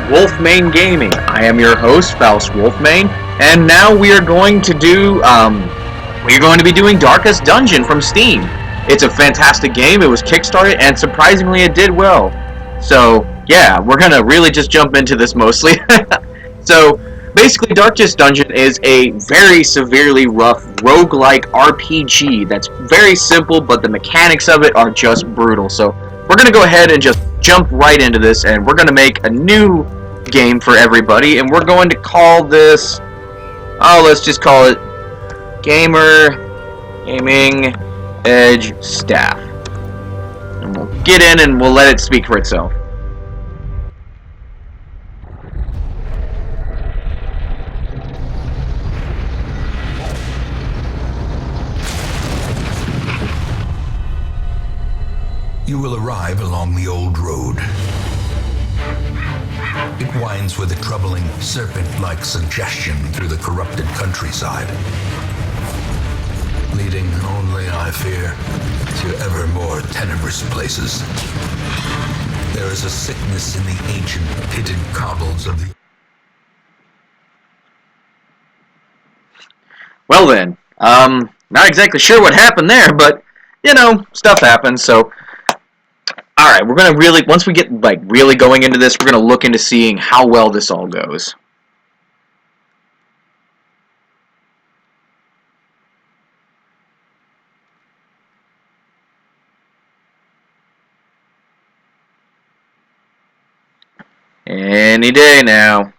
Wolfmane Gaming. I am your host, Faust Wolfmane, and now we are going to be doing Darkest Dungeon from Steam. It's a fantastic game. It was kickstarted, and surprisingly, it did well. So, yeah, we're gonna really just jump into this mostly. So, basically, Darkest Dungeon is a very severely rough roguelike RPG that's very simple, but the mechanics of it are just brutal. So, we're gonna go ahead and just jump right into this, and we're gonna make a new game for everybody, and we're going to call this, let's just call it Gaming Edge Staff. And we'll get in and we'll let it speak for itself. You will arrive along the old road. It winds with a troubling, serpent-like suggestion through the corrupted countryside, leading only, I fear, to ever more tenebrous places. There is a sickness in the ancient, pitted cobbles of the... Well then, not exactly sure what happened there, but, you know, stuff happens, so... Alright, we're gonna really, once we get, really going into this, we're gonna look into seeing how well this all goes. Any day now.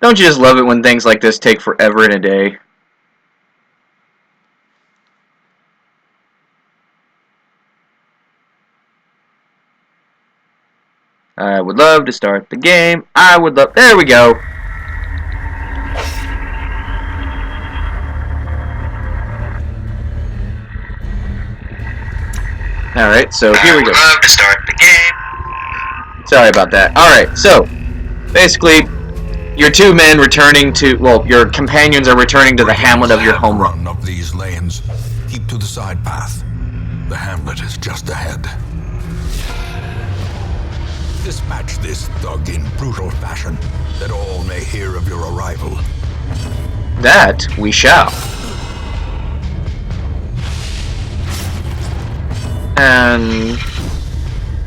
Don't you just love it when things like this take forever and a day? I would love to start the game. There we go. Alright, so here we go. I would love to start the game. Sorry about that. Alright, so, basically, your two men returning to, well, your companions are returning to the hamlet of your home run. Of these lanes, keep to the side path. The hamlet is just ahead. Dispatch this thug in brutal fashion, that all may hear of your arrival. That we shall. And...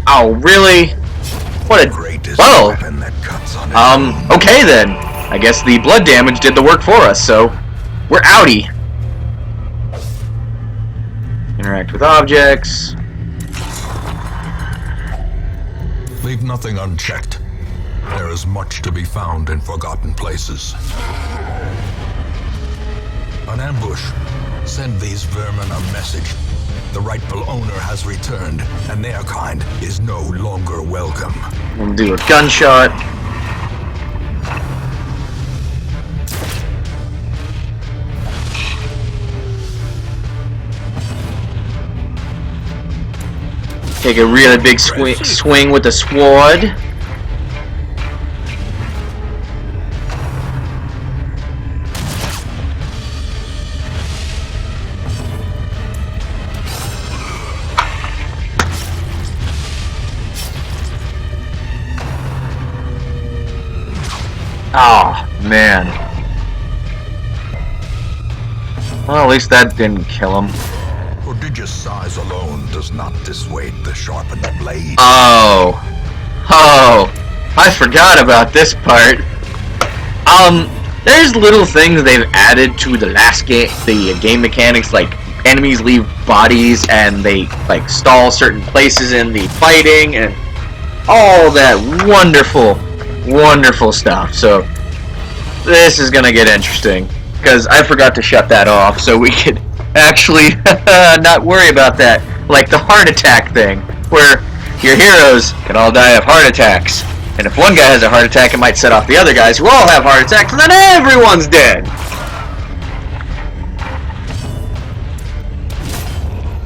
oh, really? What a... weapon that cuts on it. Okay then. I guess the blood damage did the work for us, so... we're outie. Interact with objects. Leave nothing unchecked. There is much to be found in forgotten places. An ambush. Send these vermin a message. The rightful owner has returned, and their kind is no longer welcome. We'll do a gunshot. Take a really big swing with the sword. Oh, man. Well, at least that didn't kill him. Prodigious size alone does not dissuade the sharpened blade. Oh, I forgot about this part. There's little things they've added to the last game, the game mechanics, like enemies leave bodies and they stall certain places in the fighting and all that wonderful stuff. So this is gonna get interesting because I forgot to shut that off so we could actually not worry about that, like the heart attack thing, where your heroes can all die of heart attacks, and if one guy has a heart attack, it might set off the other guys who all have heart attacks, and then everyone's dead.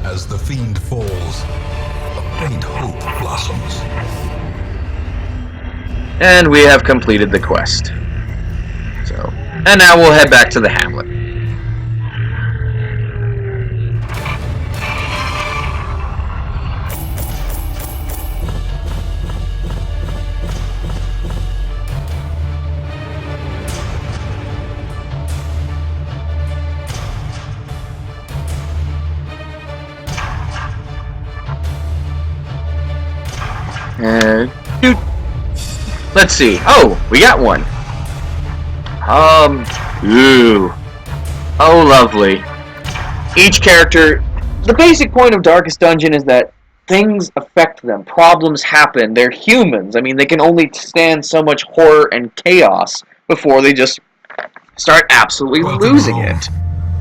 As the fiend falls, a faint hope blossoms. And we have completed the quest. So, and now we'll head back to the hamlet. Dude. Let's see. Oh, we got one. Ooh. Oh, lovely. Each character... The basic point of Darkest Dungeon is that things affect them. Problems happen. They're humans. I mean, they can only stand so much horror and chaos before they just start absolutely losing it.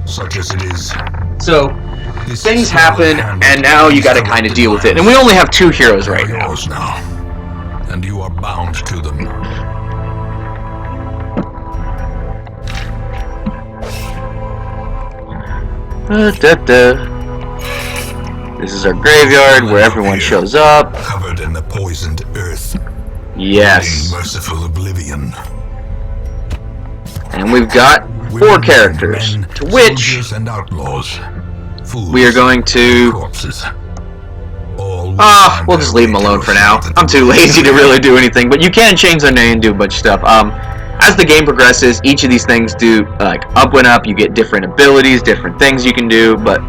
Such as it is. So, things happen, and now you gotta kind of deal with it. And we only have 2 heroes right now. And you are bound to them. This is our graveyard where everyone shows up. Covered in the poisoned earth. Yes. Merciful oblivion. And we've got 4 characters, to which and outlaws, we are going to... we'll just leave them alone for now. I'm too lazy to really do anything, but you can change their name and do a bunch of stuff. As the game progresses, each of these things do, like, up and up, you get different abilities, different things you can do, but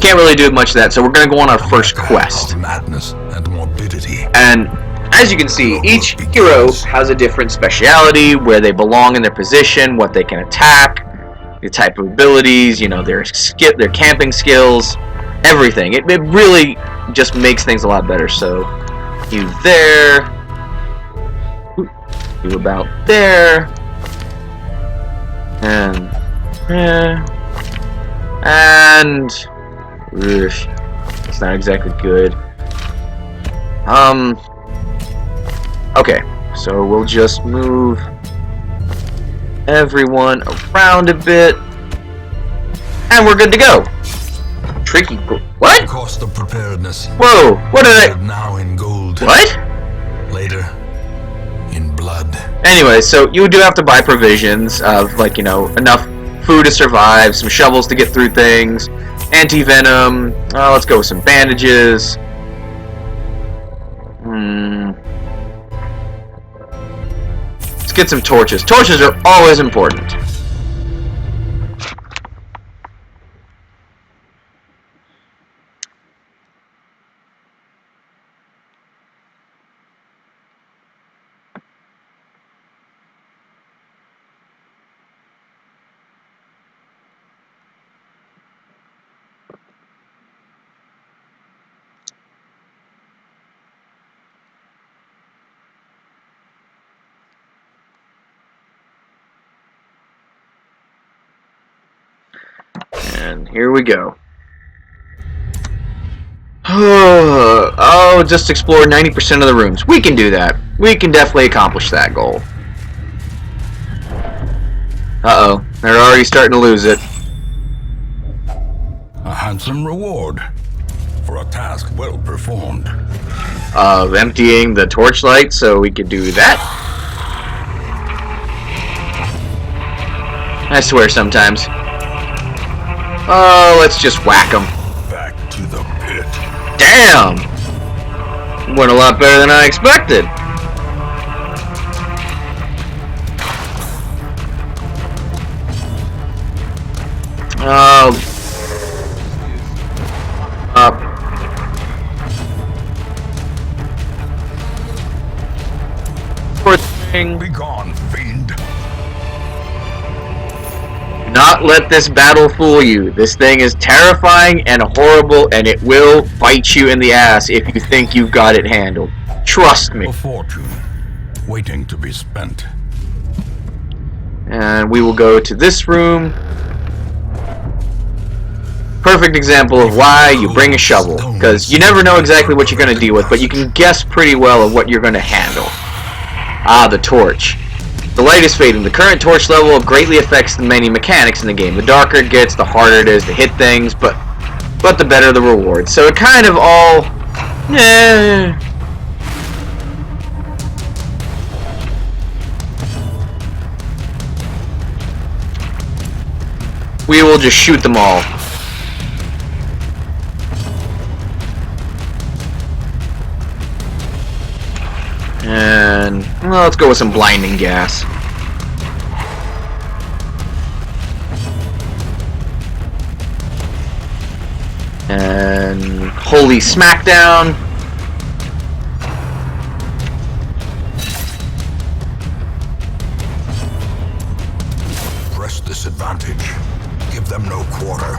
can't really do much of that, so we're going to go on our first quest. Madness and morbidity. And as you can see, each hero has a different speciality, where they belong in their position, what they can attack, the type of abilities, you know, their camping skills, everything. It really just makes things a lot better. So, you there, you about there, and it's not exactly good. Okay, so we'll just move everyone around a bit, and we're good to go. Tricky. What? Cost of preparedness. Whoa! What did I? Now in gold. What? Later, in blood. Anyway, so you do have to buy provisions of, like, you know, enough food to survive, some shovels to get through things, anti-venom. Let's go with some bandages. Let's get some torches. Torches are always important. And here we go. Oh, just explore 90% of the rooms. We can do that. We can definitely accomplish that goal. Uh-oh. They're already starting to lose it. A handsome reward for a task well performed. Of emptying the torchlight, so we could do that. I swear sometimes. Oh, let's just whack them. Back to the pit. Damn! Went a lot better than I expected. Up. Poor thing. Be gone, fiend. Not let this battle fool you. This thing is terrifying and horrible, and it will bite you in the ass if you think you've got it handled. Trust me. A fortune waiting to be spent. And we will go to this room. Perfect example of why you bring a shovel, because you never know exactly what you're going to deal with, but you can guess pretty well of what you're going to handle. Ah, the torch. The light is fading. The current torch level greatly affects the many mechanics in the game. The darker it gets, the harder it is to hit things, but the better the reward. So it kind of all... We will just shoot them all. And well, let's go with some blinding gas. And holy smackdown. disadvantage. Give them no quarter.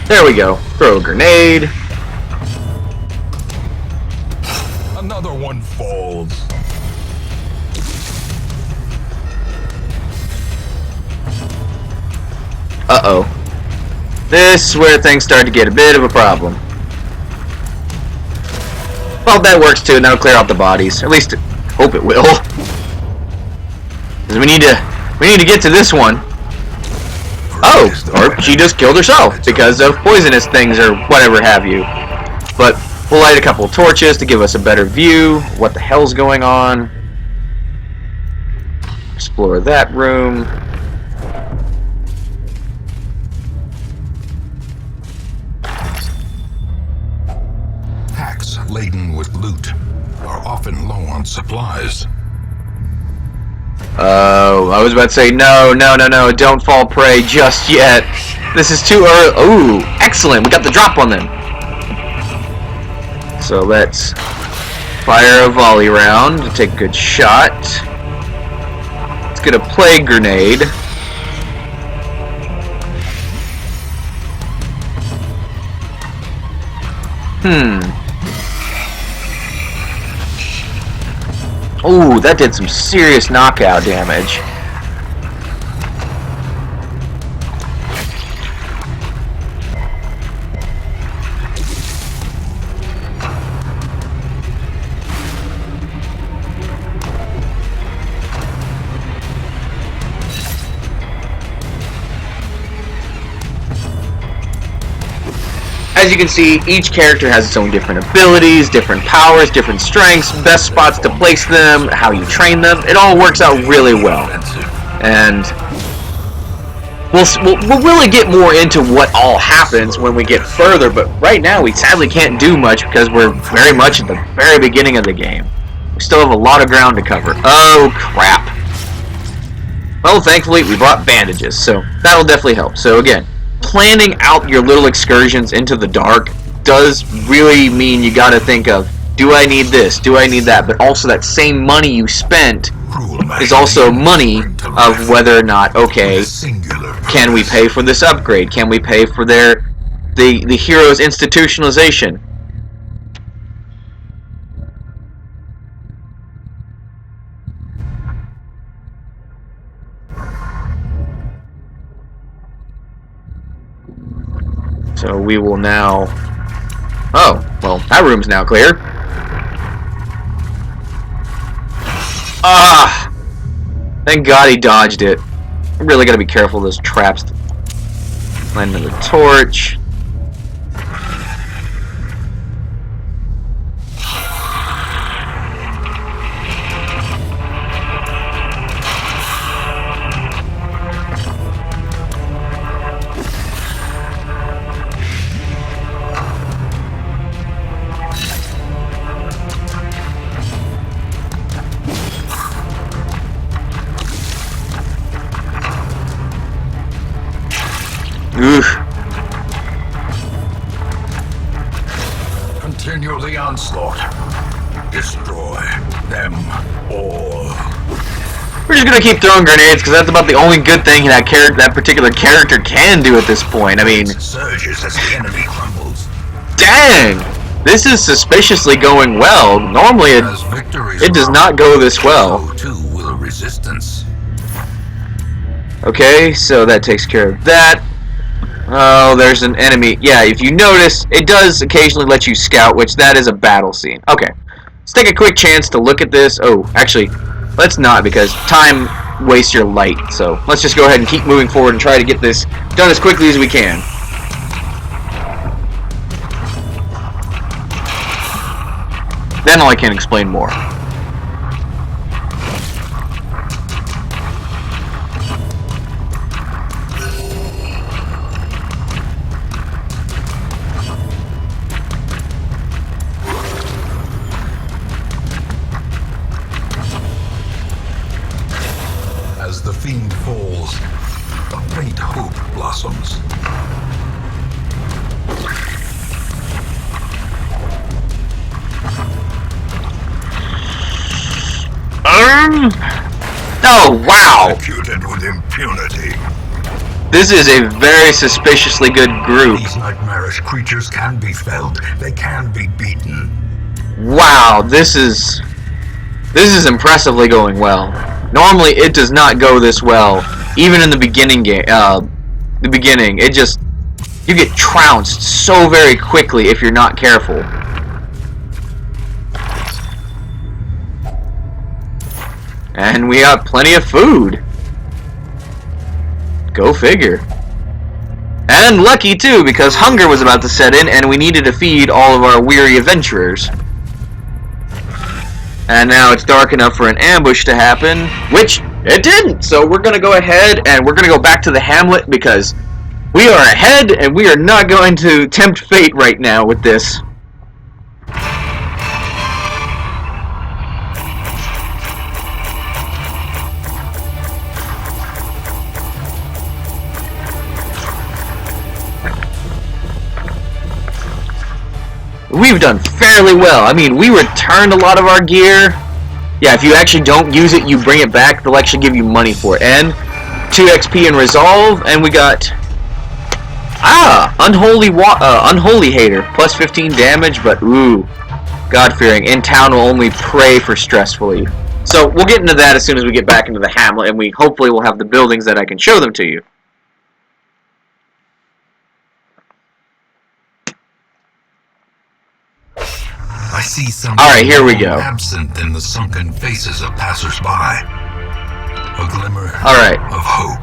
There we go. Throw a grenade. Another one falls. Uh-oh. This is where things start to get a bit of a problem. Well, that works too. That'll clear out the bodies. At least, hope it will. Because we need to get to this one. Oh, or she just killed herself because of poisonous things or whatever have you. But we'll light a couple torches to give us a better view. What the hell's going on? Explore that room. Packs laden with loot are often low on supplies. Oh, I was about to say, no, don't fall prey just yet. This is too early. Ooh, excellent, we got the drop on them. So let's fire a volley round to take a good shot. Let's get a plague grenade. Ooh, that did some serious knockout damage. As you can see, each character has its own different abilities, different powers, different strengths, best spots to place them, how you train them. It all works out really well. And we'll really get more into what all happens when we get further, but right now we sadly can't do much because we're very much at the very beginning of the game. We still have a lot of ground to cover. Oh, crap. Well, thankfully, we brought bandages, so that'll definitely help. So again, planning out your little excursions into the dark does really mean you gotta think of, do I need this, do I need that, but also that same money you spent is also money of whether or not, okay, can we pay for this upgrade, can we pay for the hero's institutionalization. So we will now... Oh, well, that room's now clear. Ah! Thank God he dodged it. I'm really gotta be careful of those traps. Light another torch. Oof. Continue the onslaught. Destroy them all. We're just gonna keep throwing grenades because that's about the only good thing that particular character can do at this point. I mean, Surges as the enemy crumbles. Dang! This is suspiciously going well. Normally it does not go this well. So too will resistance. Okay, so that takes care of that. Oh, there's an enemy. Yeah, if you notice, it does occasionally let you scout, which that is a battle scene. Okay, let's take a quick chance to look at this. Oh, actually, let's not, because time wastes your light. So let's just go ahead and keep moving forward and try to get this done as quickly as we can. Then I can explain more. As the fiend falls, a faint hope blossoms. Oh, wow! Executed with impunity. This is a very suspiciously good group. These nightmarish creatures can be felled. They can be beaten. Wow, this is impressively going well. Normally, it does not go this well. Even in the beginning game, it just, you get trounced so very quickly if you're not careful. And we got plenty of food. Go figure. And lucky too, because hunger was about to set in and we needed to feed all of our weary adventurers. And now it's dark enough for an ambush to happen, which it didn't. So we're going to go ahead and we're going to go back to the hamlet because we are ahead and we are not going to tempt fate right now with this. We've done fairly well. I mean, we returned a lot of our gear. Yeah, if you actually don't use it, you bring it back, they'll actually give you money for it. And 2 XP in Resolve, and we got... Unholy Hater. Plus 15 damage, but ooh. God-fearing. In town will only pray for stressfully. So, we'll get into that as soon as we get back into the hamlet, and we hopefully will have the buildings that I can show them to you. I see something Alright, here we go. absent in the sunken faces of passers-by. A glimmer Alright. of hope.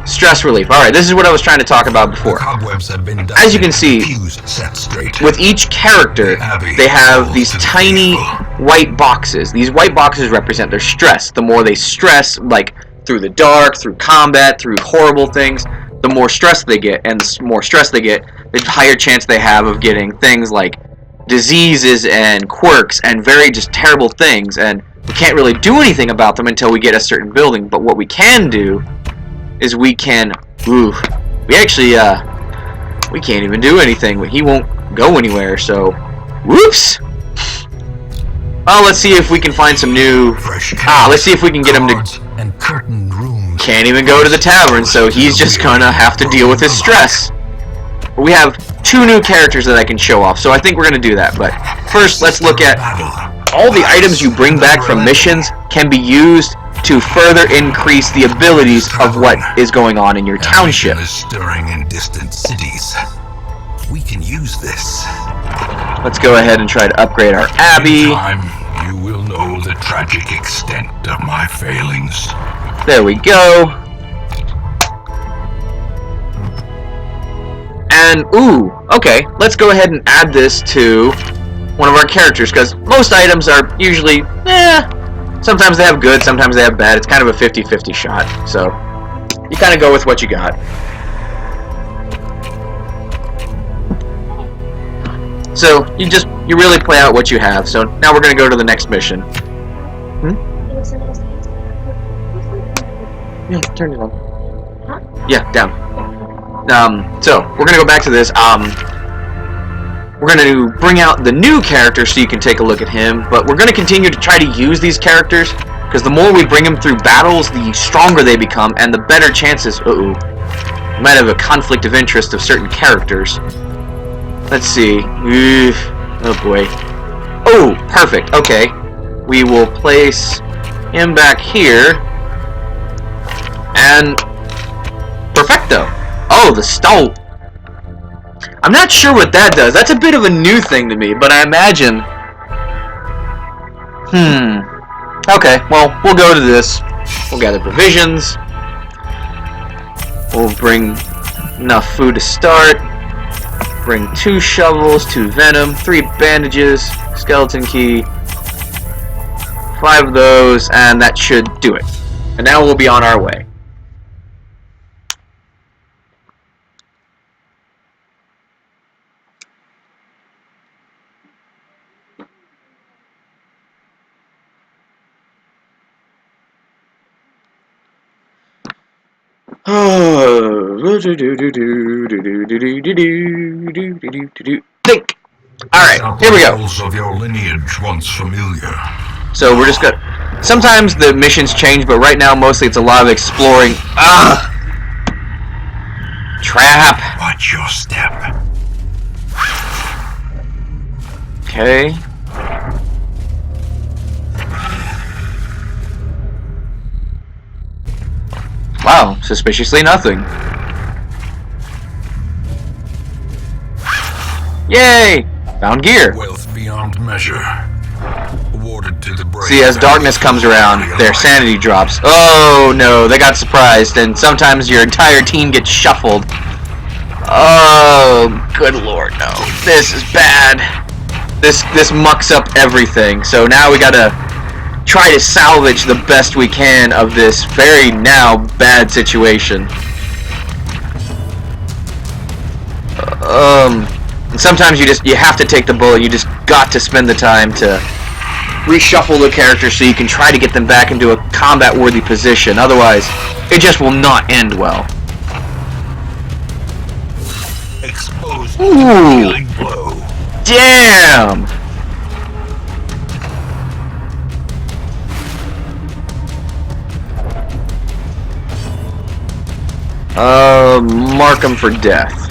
Stress relief. Alright, this is what I was trying to talk about before. The cobwebs have been As you can see, set straight. with each character, they have these tiny white boxes. These white boxes represent their stress. The more they stress, like through the dark, through combat, through horrible things, the more stress they get, and the more stress they get, the higher chance they have of getting things like diseases and quirks and very just terrible things, and we can't really do anything about them until we get a certain building. But what we can do is we can we can't even do anything. He won't go anywhere, so whoops. Well, let's see if we can find some new let's see if we can get him to and curtained rooms. Can't even go to the tavern, so he's just gonna have to deal with his stress. We have 2 new characters that I can show off, so I think we're going to do that. But first, let's look at all the items you bring back from missions can be used to further increase the abilities of what is going on in your township. Is stirring in distant cities. We can use this. Let's go ahead and try to upgrade our abbey. In time, you will know the tragic extent of my failings. There we go. And, ooh, okay, let's go ahead and add this to one of our characters, because most items are usually, sometimes they have good, sometimes they have bad. It's kind of a 50-50 shot, so you kind of go with what you got. So, you really play out what you have. So, now we're going to go to the next mission. Yeah, turn it on. Yeah, down. So, we're going to go back to this. We're going to bring out the new character so you can take a look at him, but we're going to continue to try to use these characters, because the more we bring them through battles, the stronger they become, and the better chances, we might have a conflict of interest of certain characters. Let's see. Oh boy. Oh, perfect. Okay. We will place him back here, and perfecto. Oh, the stone. I'm not sure what that does. That's a bit of a new thing to me, but I imagine... Okay, well, we'll go to this. We'll gather provisions. We'll bring enough food to start. Bring 2 shovels, 2 venom, 3 bandages, skeleton key, 5 of those, and that should do it. And now we'll be on our way. Think. All right, here we go. Of your lineage once familiar. So we're just gonna. Sometimes the missions change, but right now mostly it's a lot of exploring. Ah! Trap! Watch your step. Okay. Wow, suspiciously nothing. Yay! Found gear. Wealth beyond measure. Awarded to the brave. See, as darkness comes around, their sanity drops. Oh no, they got surprised, and sometimes your entire team gets shuffled. Oh, good lord, no. This is bad. This mucks up everything. So now we gotta try to salvage the best we can of this very now bad situation. And sometimes you have to take the bullet. You just got to spend the time to reshuffle the characters so you can try to get them back into a combat-worthy position. Otherwise, it just will not end well. Exposed. Ooh! Blow. Damn! Mark him for death.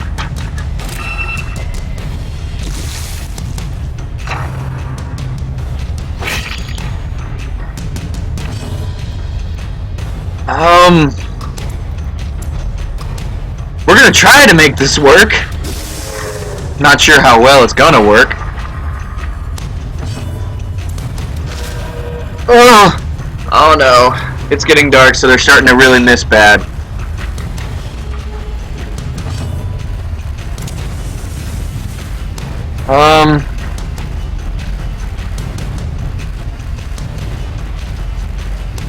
We're gonna try to make this work. Not sure how well it's gonna work. Oh no. It's getting dark, so they're starting to really miss bad.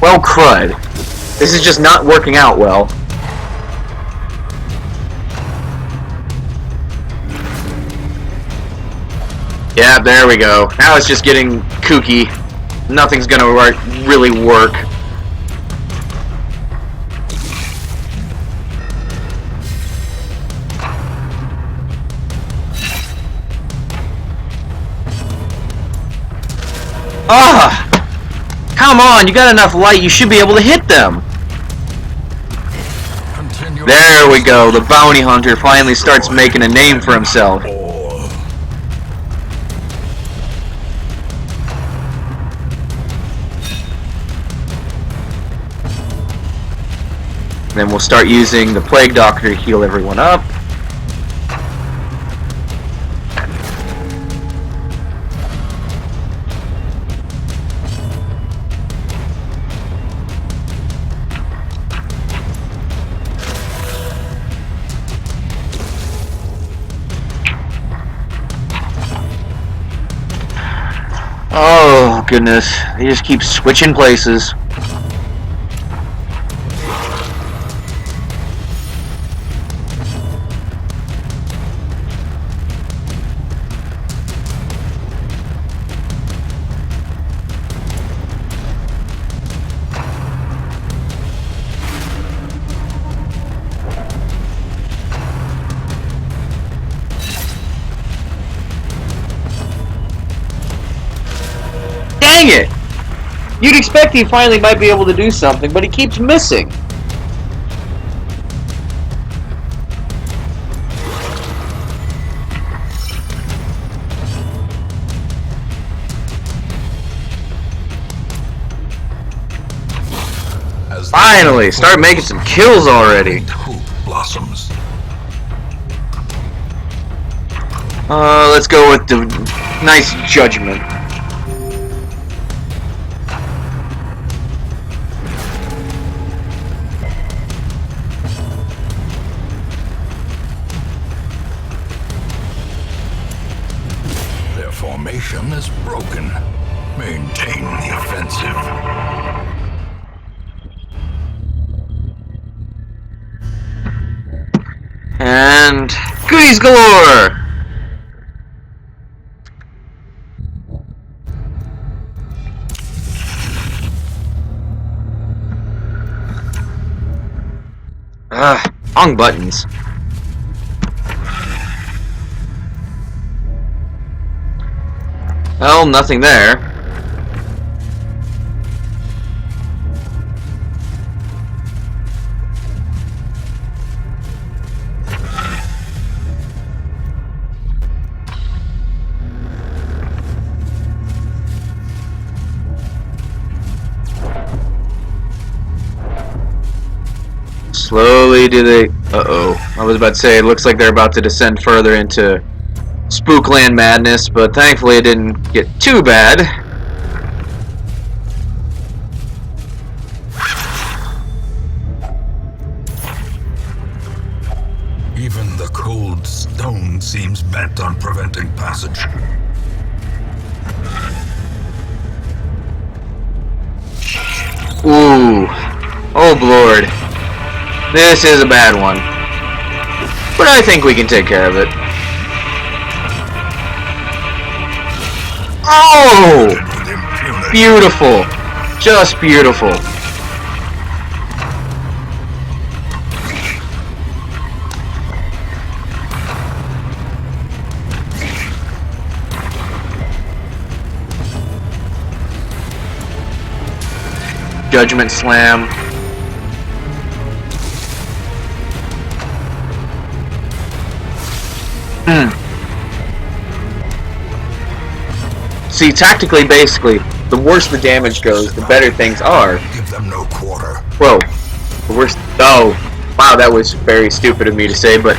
Well, crud. This is just not working out well. Yeah, there we go. Now it's just getting kooky. Nothing's gonna really work. Ah! Come on, you got enough light, you should be able to hit them. There we go, the bounty hunter finally starts making a name for himself. Then we'll start using the Plague Doctor to heal everyone up. Oh, goodness. They just keep switching places. Dang it! You'd expect he finally might be able to do something, but he keeps missing. Finally! Start making some kills already. Hope blossoms. Let's go with the nice judgment. Their formation is broken. Maintain the offensive. And goodies galore! Wrong buttons. Well, nothing there. Slowly do they... Uh-oh. I was about to say, it looks like they're about to descend further into Spookland madness, but thankfully it didn't get too bad. Even the cold stone seems bent on preventing passage. Ooh. Oh, Lord. This is a bad one. But I think we can take care of it. Oh! Beautiful. Just beautiful. Judgment Slam. See, tactically, basically, the worse the damage goes, the better things are. Give them no quarter. Whoa. The worse... Oh. Wow, that was very stupid of me to say, but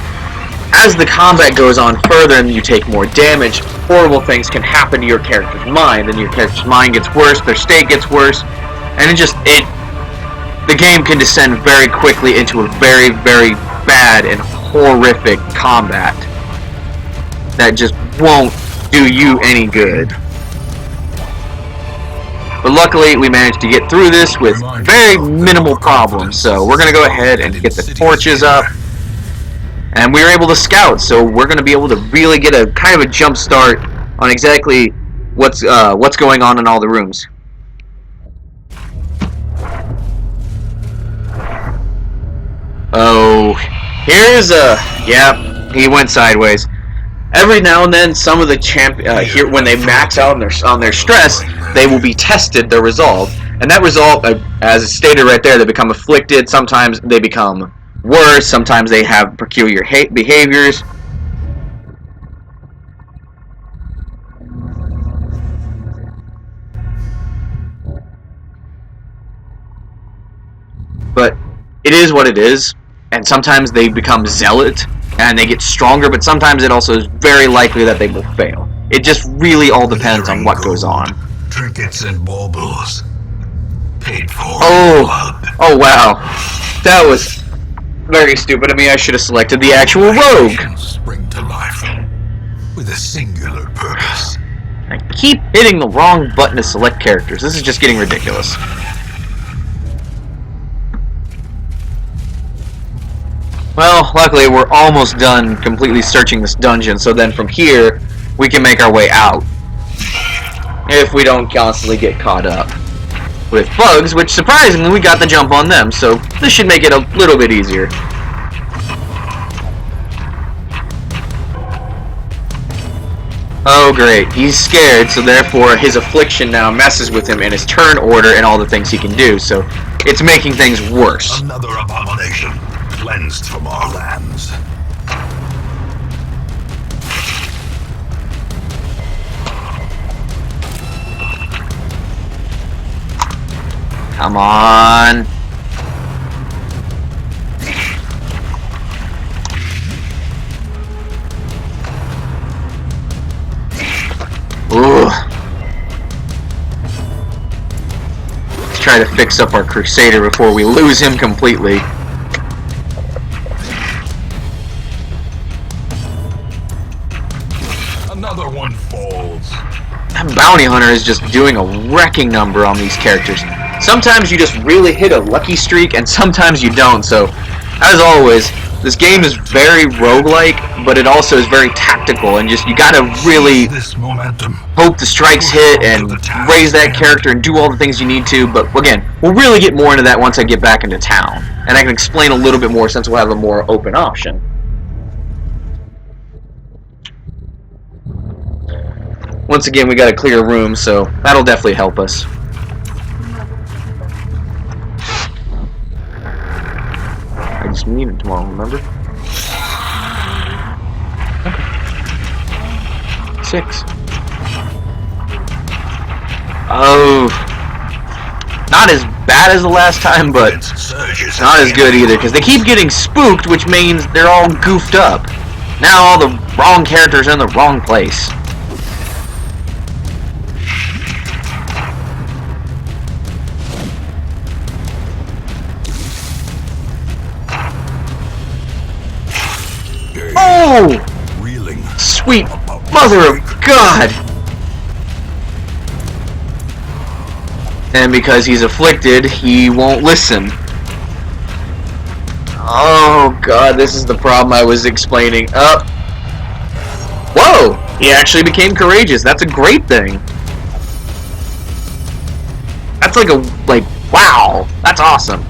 as the combat goes on further and you take more damage, horrible things can happen to your character's mind, and your character's mind gets worse, their state gets worse, and the game can descend very quickly into a very, very bad and horrific combat that just won't do you any good. But luckily, we managed to get through this with very minimal problems, so we're going to go ahead and get the torches up. And we were able to scout, so we're going to be able to really get a kind of a jump start on exactly what's going on in all the rooms. Oh, here's yeah, he went sideways. Every now and then, some of the here when they max out on their stress, they will be tested their resolve, and that resolve, as stated right there, they become afflicted. Sometimes they become worse. Sometimes they have peculiar behaviors. But it is what it is, and sometimes they become zealot and they get stronger, but sometimes it also is very likely that they will fail. It just really all depends on what goes on. Trinkets and baubles. Paid for. Oh wow. That was very stupid of me. I should have selected the actual rogue. Spring to life with a singular purpose. I keep hitting the wrong button to select characters. This is just getting ridiculous. Well, luckily we're almost done completely searching this dungeon, so then from here we can make our way out. If we don't constantly get caught up with bugs, which surprisingly we got the jump on them, so this should make it a little bit easier. Oh great, he's scared, so therefore his affliction now messes with him in his turn order and all the things he can do, so it's making things worse. Another abomination. Cleansed from our lands. Come on. Ooh. Let's try to fix up our Crusader before we lose him completely. Another one falls. That bounty hunter is just doing a wrecking number on these characters. Sometimes you just really hit a lucky streak, and sometimes you don't, so as always, this game is very roguelike, but it also is very tactical, and just you gotta really hope the strikes hit and raise that character and do all the things you need to, but again, we'll really get more into that once I get back into town, and I can explain a little bit more since we'll have a more open option. Once again, we got a clear room, so that'll definitely help us. I just need it tomorrow, remember? Okay. 6. Oh. Not as bad as the last time, but it's not as good either, because they keep getting spooked, which means they're all goofed up. Now all the wrong characters are in the wrong place. Oh! Sweet mother of God! And because he's afflicted, he won't listen. Oh God, this is the problem I was explaining. Whoa! He actually became courageous. That's a great thing. That's wow! That's awesome.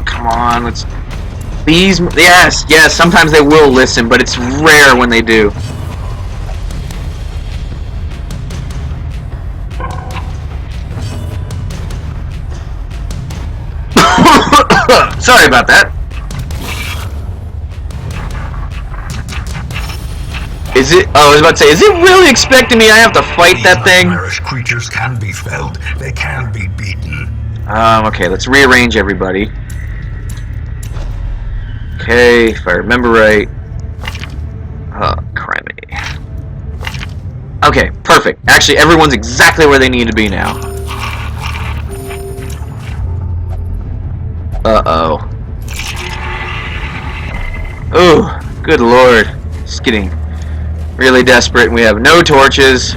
Come on, let's... These... Yes, sometimes they will listen, but it's rare when they do. Sorry about that. Is it... Oh, I was about to say, is it really expecting me I have to fight that thing? These creatures can be felled. They can be beaten. Okay, let's rearrange everybody. Okay, if I remember right. Criminy. Okay, perfect. Actually, everyone's exactly where they need to be now. Uh-oh. Oh, good lord. It's getting really desperate, and we have no torches.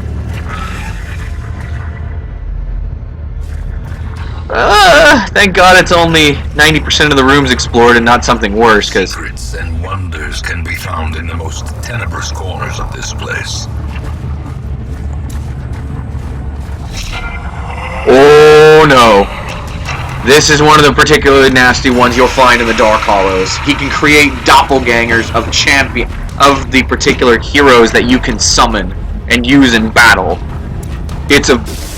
Thank God it's only 90% of the rooms explored and not something worse, because... Secrets and wonders can be found in the most tenebrous corners of this place. Oh no. This is one of the particularly nasty ones you'll find in the Dark Hollows. He can create doppelgangers of the particular heroes that you can summon and use in battle.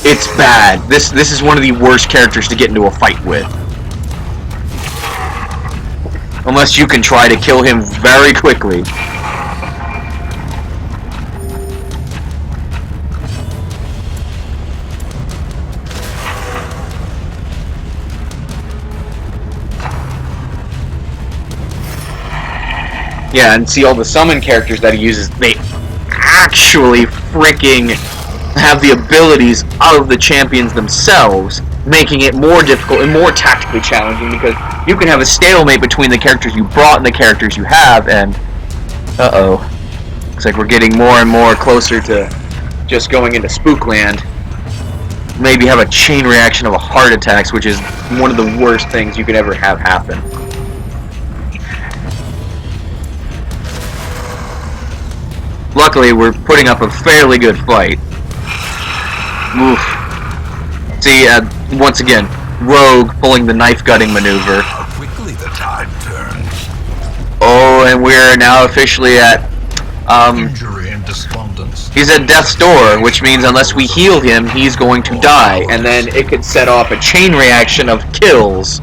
It's bad. This is one of the worst characters to get into a fight with. Unless you can try to kill him very quickly. Yeah, and see all the summon characters that he uses, they actually freaking have the abilities of the champions themselves, making it more difficult and more tactically challenging, because you can have a stalemate between the characters you brought and the characters you have, and uh-oh. Looks like we're getting more and more closer to just going into Spookland. Maybe have a chain reaction of heart attacks, which is one of the worst things you could ever have happen. Luckily, we're putting up a fairly good fight. Oof. See, once again, Rogue pulling the knife-gutting maneuver. How quickly the tide turns. Oh, and we're now officially at, Injury and despondence. he's at death's door, which means unless we heal him, he's going to die, and then it could set off a chain reaction of kills.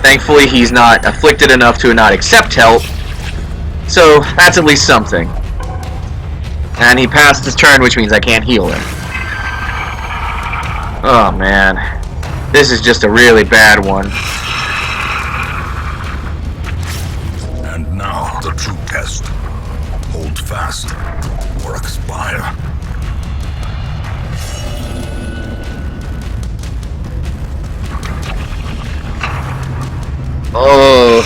Thankfully, he's not afflicted enough to not accept help, so that's at least something. And he passed his turn, which means I can't heal him. Oh man, this is just a really bad one. And now the true test. Hold fast or expire. Oh,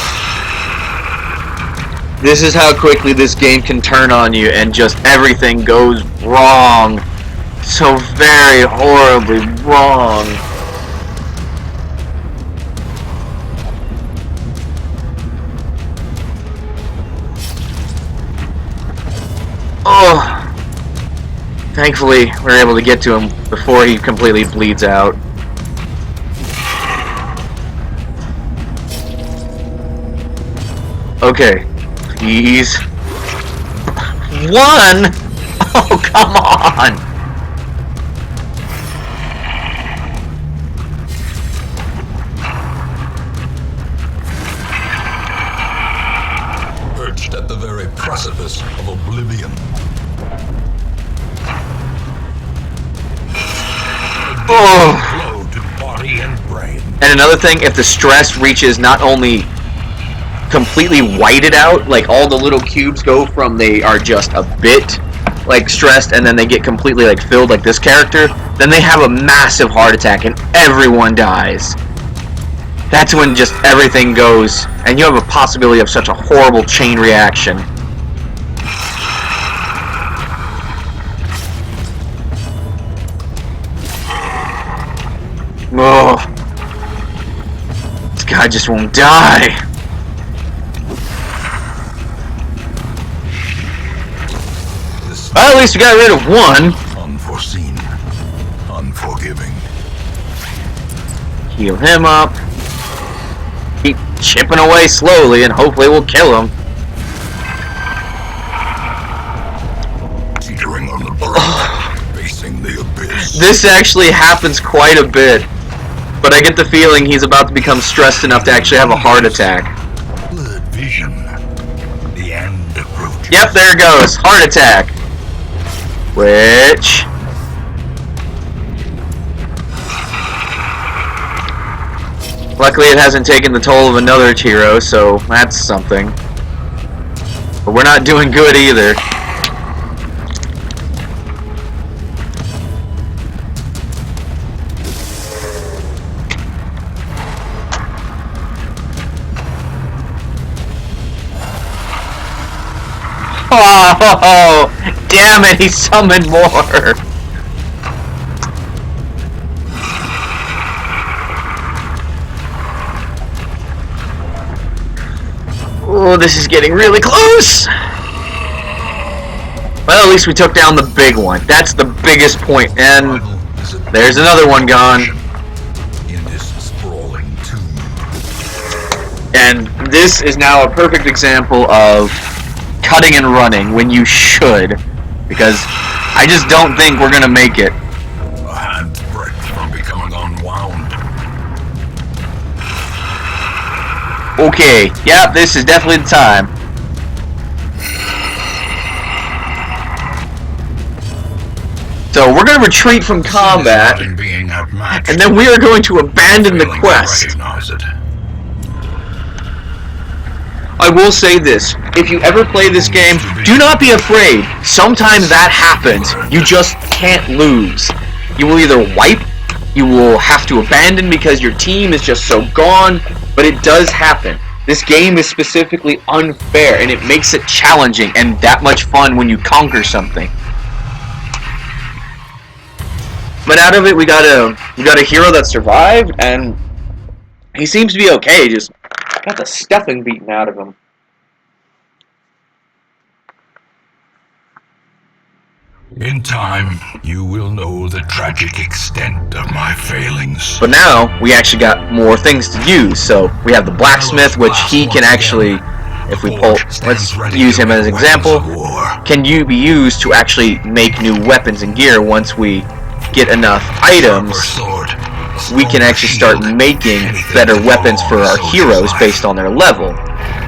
this is how quickly this game can turn on you and just everything goes wrong. So very horribly wrong. Oh. Thankfully, we were able to get to him before he completely bleeds out. Okay. Please. One! Oh, come on! Perched at the very precipice of oblivion. Oh! Blow to body and brain. And another thing, if the stress reaches not only completely whited out, like all the little cubes go from they are just a bit like stressed and then they get completely like filled like this character, then they have a massive heart attack and everyone dies. That's when just everything goes and you have a possibility of such a horrible chain reaction. Oh, this guy just won't die. Well, at least we got rid of one. Unforeseen, unforgiving. Heal him up. Keep chipping away slowly, and hopefully we'll kill him. Teetering on the brink, facing the abyss. This actually happens quite a bit, but I get the feeling he's about to become stressed enough to actually have a heart attack. Blurred vision. The end approaches. Yep, there it goes. Heart attack. Which... luckily it hasn't taken the toll of another hero, so that's something. But we're not doing good either. Oh, damn it, he summoned more. Oh, this is getting really close. Well, at least we took down the big one. That's the biggest point. And there's another one gone. In this sprawling tomb. And this is now a perfect example of cutting and running when you should, because I just don't think we're gonna make it. A hand's breadth from becoming unwound. Okay, yeah, this is definitely the time. So we're gonna retreat from combat, Being outmatched. and then we are going to abandon the Failing to quest. recognize it. I will say this, if you ever play this game, do not be afraid. Sometimes that happens. You just can't lose. You will either wipe, you will have to abandon because your team is just so gone, but it does happen. This game is specifically unfair, and it makes it challenging and that much fun when you conquer something. But out of it, we got a hero that survived, and he seems to be okay, just got the stuffing beaten out of him. In time, you will know the tragic extent of my failings. But now, we actually got more things to use. So, we have the blacksmith, which he can actually, if we pull, let's use him as an example, can you be used to actually make new weapons and gear. Once we get enough items, we can actually start making better weapons for our heroes based on their level.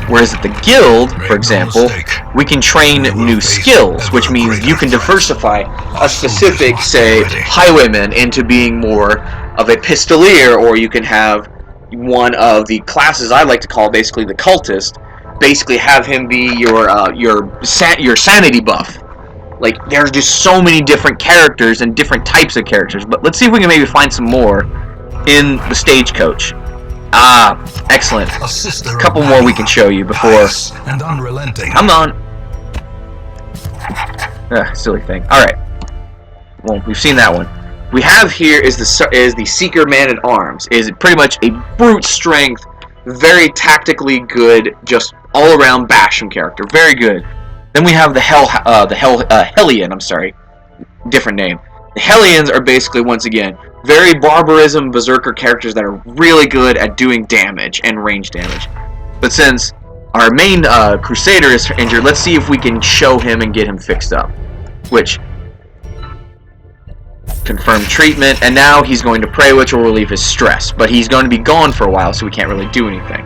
Whereas at the guild, for example, we can train new skills, which means you can diversify a specific, say, highwayman into being more of a pistolier, or you can have one of the classes I like to call basically the cultist, basically have him be your sanity buff. Like, there's just so many different characters and different types of characters, but let's see if we can maybe find some more in the stagecoach. Ah, excellent. A couple more we can show you before. And unrelenting. Come on. Silly thing. Alright. well, we've seen that one. We have here is the Seeker Man-at-Arms. Is pretty much a brute strength, very tactically good, just all-around Basham character. Very good. Then we have the Hellion. I'm sorry, different name. The Hellions are basically, once again, very barbarism berserker characters that are really good at doing damage and range damage. But since our main Crusader is injured, let's see if we can show him and get him fixed up. Which, confirm treatment, and now he's going to pray, which will relieve his stress. But he's going to be gone for a while, so we can't really do anything.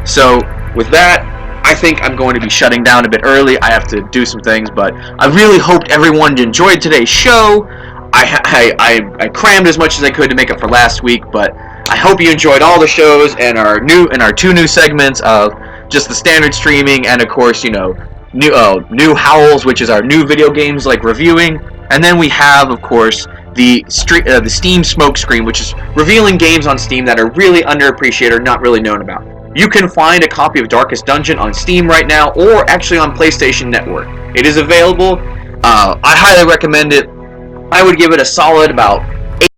So, with that, I think I'm going to be shutting down a bit early. I have to do some things, but I really hoped everyone enjoyed today's show. I crammed as much as I could to make up for last week, but I hope you enjoyed all the shows and our 2 new segments of just the standard streaming, and of course, you know, new Howls, which is our new video games like reviewing, and then we have, of course, the Steam Smokescreen, which is revealing games on Steam that are really underappreciated or not really known about. You can find a copy of Darkest Dungeon on Steam right now, or actually on PlayStation Network. It is available. I highly recommend it. I would give it a solid about